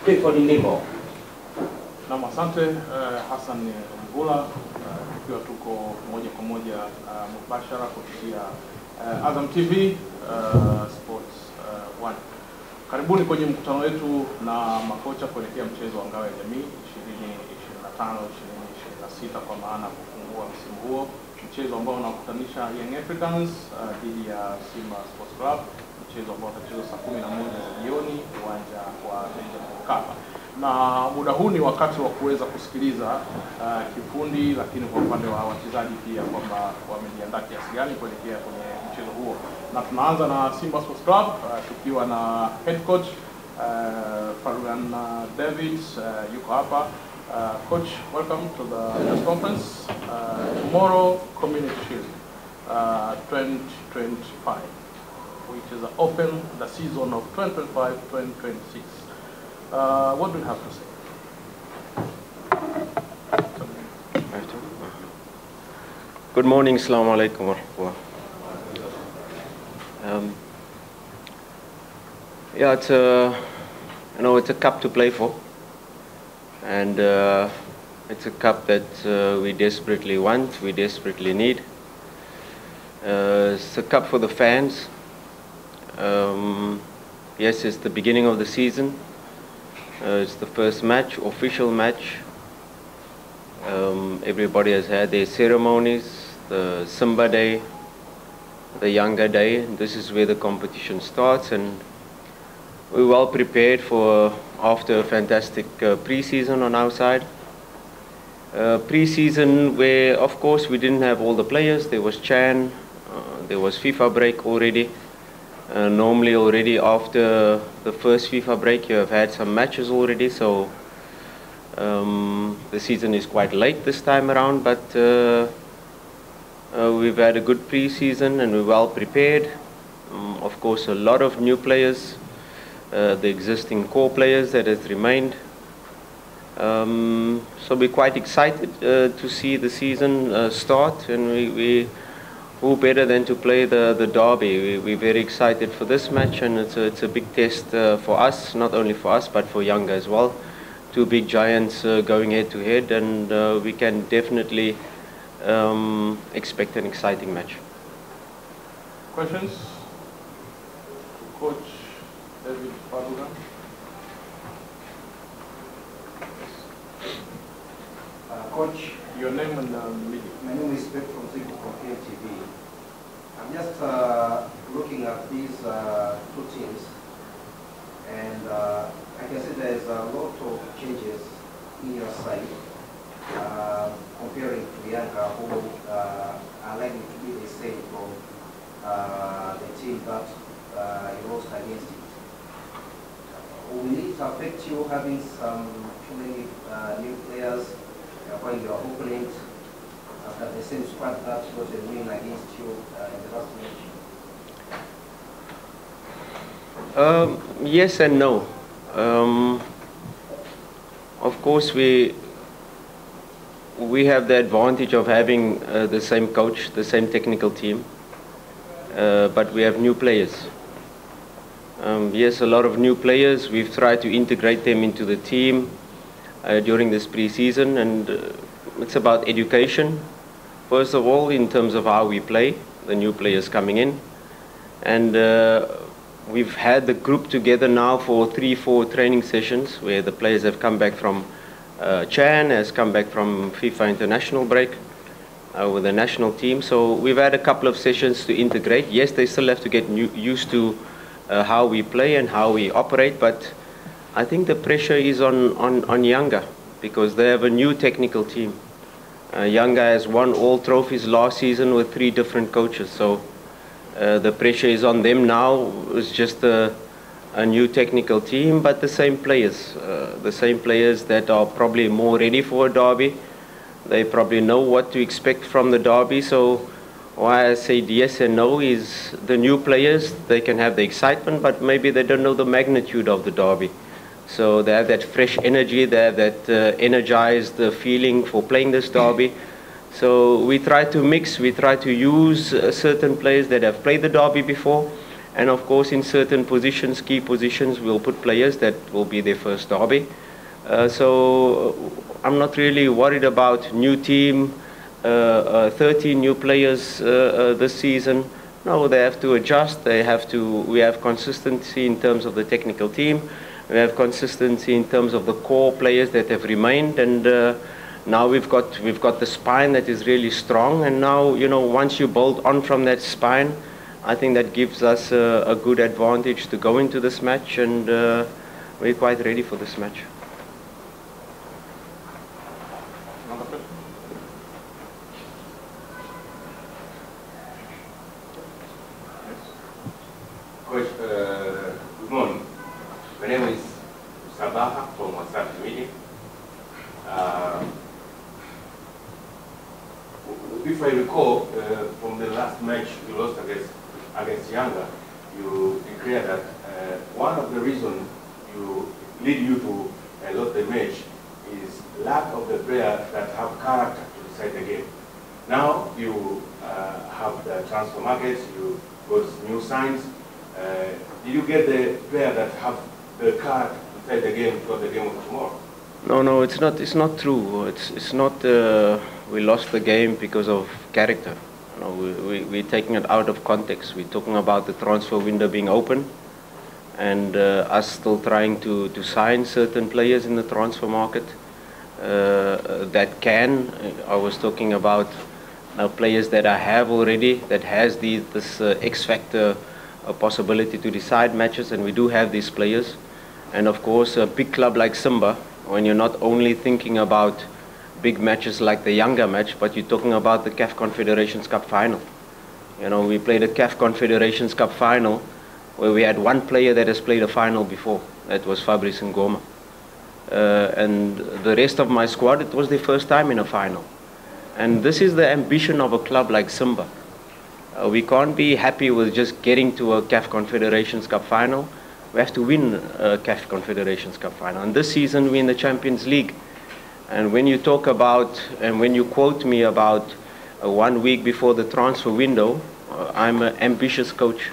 Clifford Ndimbo. Na asante Hassan Mvula, tukiwa tuko moja kwa moja mubashara kupitia Azam TV Sports Wana. Karibuni kwenye mkutano wetu na makocha kuelekea mchezo wa ngao ya jamii 2025-2026 kwa maana kufungua msimu huo, mchezo ambao unakutanisha Young Africans dhidi ya Simba Sports Club, mchezo ambao utachezwa saa 11 za jioni uwanja wa Benchinjipya. Na muda huu ni wakati wa kuweza kusikiliza kifundi, lakini kwa upande wa wachezaji pia kwamba wamejiandaa kiasi gani kuelekea kwenye mchezo huo. Na tunaanza na Simba Sports Club tukiwa na head coach Fadlu David yuko hapa. Coach, welcome to the press conference. Tomorrow Community Shield 2025, which is open the season of 2025-2026. What do you have to say? Good morning, Assalamu alaikum wa rahmatullah. Yeah, it's it's a cup to play for, and it's a cup that we desperately want, we desperately need. It's a cup for the fans. Yes, it's the beginning of the season. It's the first match, official match. Everybody has had their ceremonies, the Simba Day, the Yanga Day, and this is where the competition starts, and we're well prepared for after a fantastic pre-season on our side. Pre-season where of course we didn't have all the players. There was Chan, there was FIFA break already. Normally already after the first FIFA break you have had some matches already, so the season is quite late this time around, but we've had a good pre-season and we're well prepared. Of course, a lot of new players, the existing core players that has remained. So we're quite excited to see the season start, and who better than to play the Dabi. We're very excited for this match, and it's a big test for us, not only for us but for Yanga as well. Two big giants going head to head, and we can definitely expect an exciting match. Questions? Coach David Fadlu. Coach, your name and media. My name is Beck from TV. I'm just looking at these two teams, and I can see there's a lot of changes in your side comparing to Yanga, who are likely to be the same from the team that you lost against it. Will it affect you having too many new players when you are opening after the same squad that was a win against you in the last match? Yes and no. Of course, we have the advantage of having the same coach, the same technical team, but we have new players. Yes, a lot of new players. We've tried to integrate them into the team during this pre-season, and it's about education. First of all, in terms of how we play, the new players coming in, and we've had the group together now for 3-4 training sessions where the players have come back from, Chan has come back from FIFA international break with the national team. So we've had a couple of sessions to integrate. Yes, they still have to get used to how we play and how we operate, but I think the pressure is on Yanga because they have a new technical team. Yanga has won all trophies last season with 3 different coaches, so the pressure is on them now. It's just a new technical team, but the same players that are probably more ready for a derby. They probably know what to expect from the derby. So why I said yes and no is the new players, they can have the excitement, but maybe they don't know the magnitude of the derby. So they have that fresh energy, they have that energized feeling for playing this derby. So we try to mix, we try to use certain players that have played the derby before, And of course, in certain positions, key positions, we'll put players that will be their first derby. So I'm not really worried about new team, 13 new players this season. No, they have to adjust. We have consistency in terms of the technical team. We have consistency in terms of the core players that have remained, and now we've got the spine that is really strong. And now, you know, once you build on from that spine, I think that gives us a good advantage to go into this match, and we're quite ready for this match. Another question? Coach, good morning. My name is Sababu from WhatsApp Media. If I recall, from the last match you lost against Yanga, you declared that one of the reasons lead you to lose the match is lack of the player that have character to decide the game. Now you have the transfer market, you got new signs. Did you get the player that have the character to decide the game for the game of tomorrow? No, it's not. It's not true. It's not. We lost the game because of character. You know, we're taking it out of context. We're talking about the transfer window being open, and us still trying to sign certain players in the transfer market that can. I was talking about players that I have already that has this X factor possibility to decide matches, and we do have these players. And of course, a big club like Simba, when you're not only thinking about big matches like the Yanga match, but you're talking about the CAF Confederations Cup final. You know, we played a CAF Confederations Cup final where we had one player that has played a final before. That was Fabrice Ngoma. And the rest of my squad, it was their first time in a final. And this is the ambition of a club like Simba. We can't be happy with just getting to a CAF Confederations Cup final. We have to win a CAF Confederations Cup final. And this season we're in the Champions League. And when you talk about, and when you quote me about 1 week before the transfer window, I'm an ambitious coach.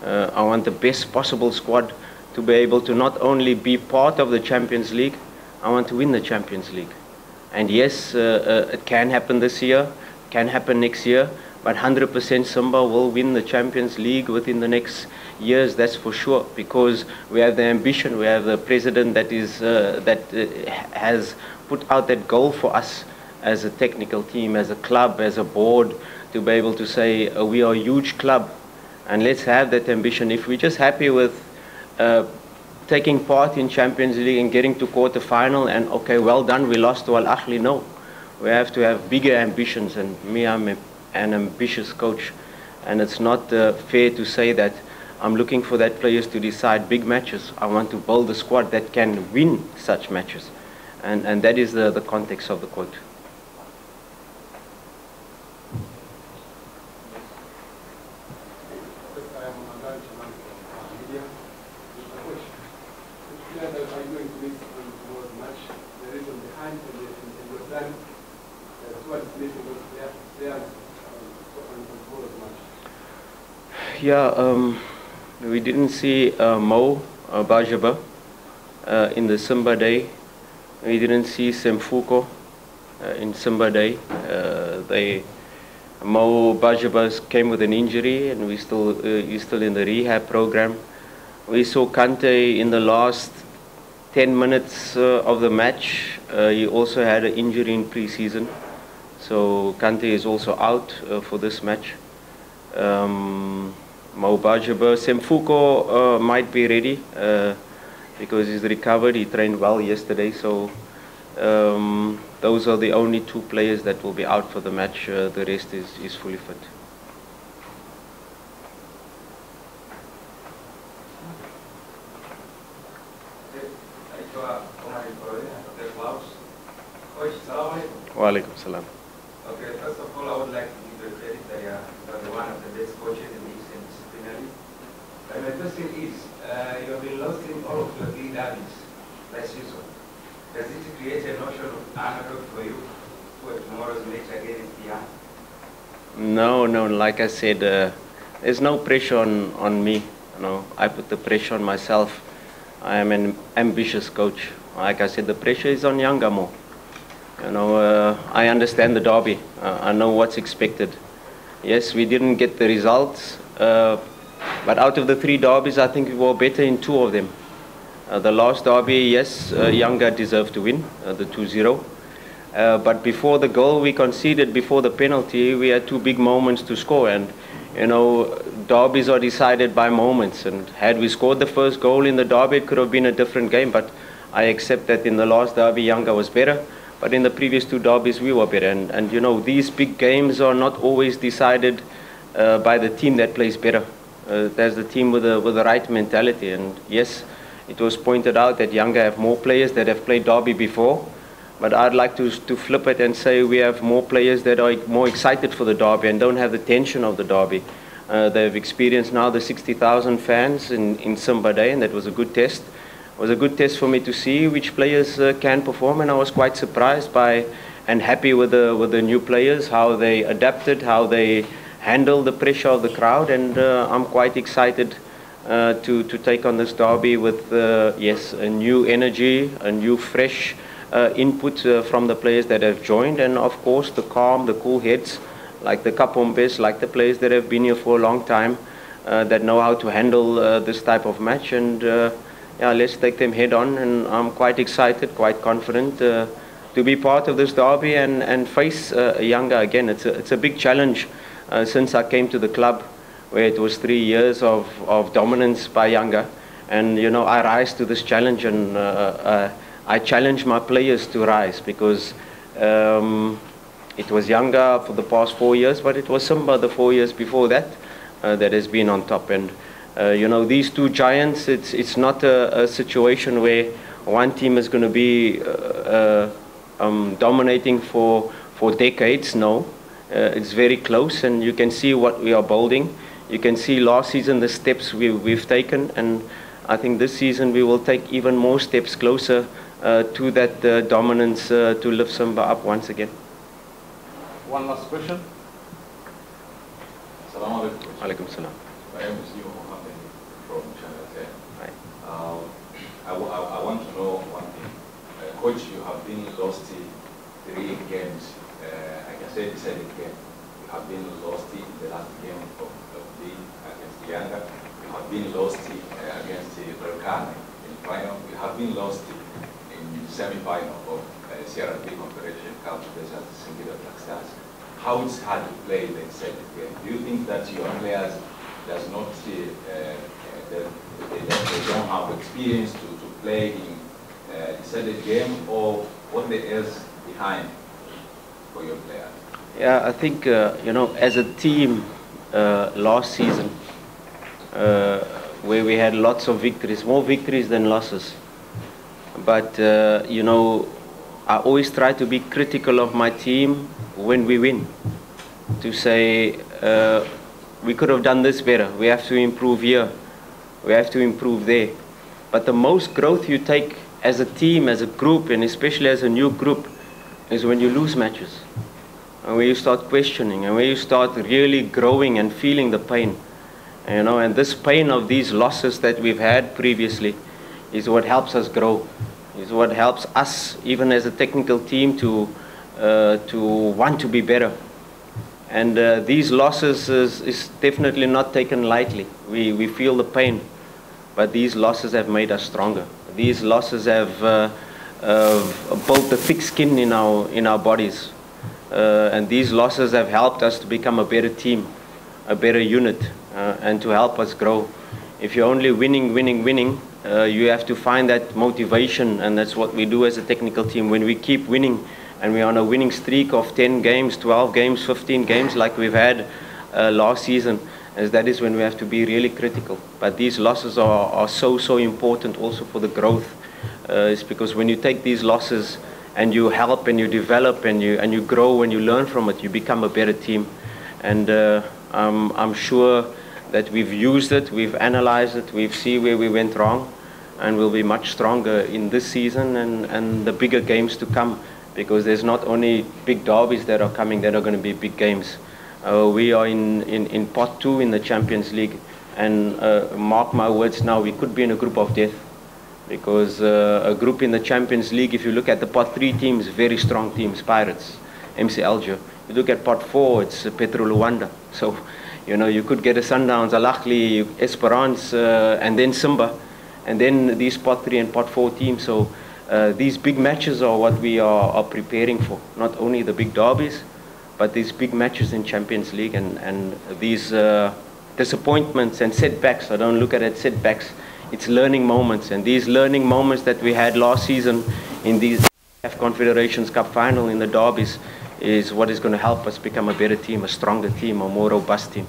I want the best possible squad to be able to not only be part of the Champions League, I want to win the Champions League. And yes, it can happen this year, can happen next year, but 100% Simba will win the Champions League within the next years, that's for sure, because we have the ambition, we have the president that has put out that goal for us as a technical team, as a club, as a board, to be able to say we are a huge club, and let's have that ambition. If we're just happy with taking part in Champions League and getting to quarter final and okay, well done, we lost to Al Ahly, no. We have to have bigger ambitions, and me, I'm an ambitious coach, and it's not fair to say that I'm looking for that players to decide big matches. I want to build a squad that can win such matches. And that is the context of the quote. Yeah, we didn't see Bajaber in the Simba day. We didn't see Semfuko in Simba day. Bajaber came with an injury, and he's still in the rehab program. We saw Kante in the last 10 minutes of the match. He also had an injury in pre-season, so Kante is also out for this match. Bajaber, Semfuko might be ready because he's recovered. He trained well yesterday, so those are the only two players that will be out for the match. The rest is fully fit. Wa alaikum salam. Okay, first of all, I would like to give you credit that you are one of the best coaches in this disciplinary. But my question is, you have been lost in all of your 3 derbies last season. Does it create a notion of underdog for you for tomorrow's match against Yanga? No, like I said, there's no pressure on me. You know, I put the pressure on myself. I am an ambitious coach. Like I said, the pressure is on Yanga more. You know, I understand the derby. I know what's expected. Yes, we didn't get the results, but out of the 3 derbies, I think we were better in 2 of them. The last derby, yes, Yanga deserved to win, the 2-0. But before the goal we conceded, before the penalty, we had 2 big moments to score. And, you know, derbies are decided by moments. And had we scored the first goal in the derby, it could have been a different game. But I accept that in the last derby, Yanga was better. But in the previous 2 derbies, we were better. And you know, these big games are not always decided by the team that plays better. There's the team with the right mentality. And yes, it was pointed out that Yanga have more players that have played derby before. But I'd like to flip it and say we have more players that are more excited for the derby and don't have the tension of the derby. They've experienced now the 60,000 fans in Simba Day, and that was a good test. It was a good test for me to see which players can perform, and I was quite surprised by and happy with the new players, how they adapted, how they handled the pressure of the crowd, and I'm quite excited to take on this derby with yes, a new energy, a new fresh input from the players that have joined, and of course the calm, the cool heads, like the Kapombes, like the players that have been here for a long time, that know how to handle this type of match. And yeah, let's take them head on, and I'm quite excited, quite confident to be part of this derby and face Yanga again. It's a big challenge since I came to the club, where it was 3 years of dominance by Yanga, and you know, I rise to this challenge, and I challenge my players to rise, because it was Yanga for the past 4 years, but it was Simba the 4 years before that that has been on top. And you know, these 2 giants, it's not a situation where one team is going to be dominating for decades. No, it's very close, and you can see what we are building. You can see last season the steps we've taken, and I think this season we will take even more steps closer to that dominance to lift Simba up once again. One last question. Sababu alaikum. Alaikum salam. My name is Mohammed from Channel 10. Hi. I want to know one thing. Coach, you have been lost 3 games. I can say decided game. You have been lost in the last game of the against Yanga. You have been lost against Berkane in final. You have been lost in semi-final of CRB Confederation Cup versus Singida Black Stars. How it's hard to play the second game? Do you think that your players does not they don't have experience to play in decided game, or what there is behind for your players? Yeah, I think you know, as a team last season, where we had lots of victories, more victories than losses. But you know, I always try to be critical of my team when we win, to say we could have done this better, we have to improve here, we have to improve there. But the most growth you take as a team, as a group, and especially as a new group, is when you lose matches, and when you start questioning, and when you start really growing and feeling the pain. You know, and this pain of these losses that we've had previously is what helps us grow, is what helps us, even as a technical team, to want to be better. And these losses is definitely not taken lightly. We feel the pain, but these losses have made us stronger. These losses have built a thick skin in our bodies, and these losses have helped us to become a better team, a better unit, and to help us grow. If you're only winning, you have to find that motivation, and that's what we do as a technical team. When we keep winning, and we're on a winning streak of 10 games, 12 games, 15 games like we've had last season, as that is when we have to be really critical. But these losses are so important also for the growth. It's because when you take these losses and you help and you develop and you grow and you learn from it, you become a better team. And I'm sure that we've used it, we've analyzed it, we've seen where we went wrong, and we'll be much stronger in this season and the bigger games to come, because there's not only big derbies that are coming, that are going to be big games. We are in pot 2 in the Champions League, and mark my words now, we could be in a group of death, because a group in the Champions League, if you look at the pot 3 teams, very strong teams, Pirates, MC Alger. You look at pot 4, it's Petro Luanda. So, you know, you could get a Sundowns, Al Ahly, Esperance, and then Simba, and then these pot 3 and pot 4 teams. So these big matches are what we are preparing for, not only the big derbies, but these big matches in Champions League, and these disappointments and setbacks. I don't look at it setbacks, it's learning moments, and these learning moments that we had last season in these Confederations Cup final in the derbies is what is going to help us become a better team, a stronger team, a more robust team.